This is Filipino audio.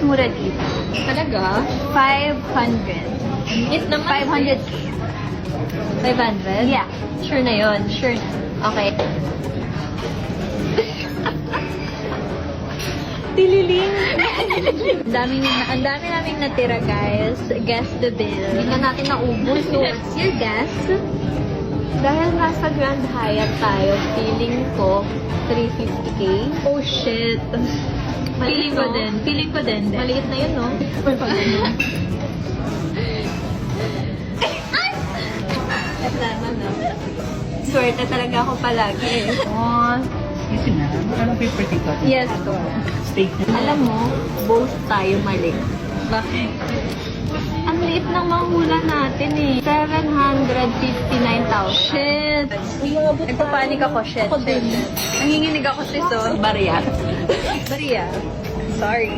mura dito. Talaga? 500. It naman. 500K. 500? Yeah. Sure na yun? Sure na. Okay. Tililing. Ang dami naming natira, guys. Guess the bill. Hindi na natin naubos. So, what's your guess? Dahil nasa Grand Hyatt tayo, feeling ko 350k. Oh, shit. Feeling ko din. Feeling ko din. Maliit na yun, no? Kasama, no? Swerte talaga ako palagi. Oh, Easy na. Anong paper dito? yes. Steak na. Alam mo, both tayo mali. Bakit? Ang liit ng mahula natin eh. 759,000. Shit. Nagpapanik ako, shit. Ako din. Nanginginig ako, sis, oh. Barya. Maria. Sorry.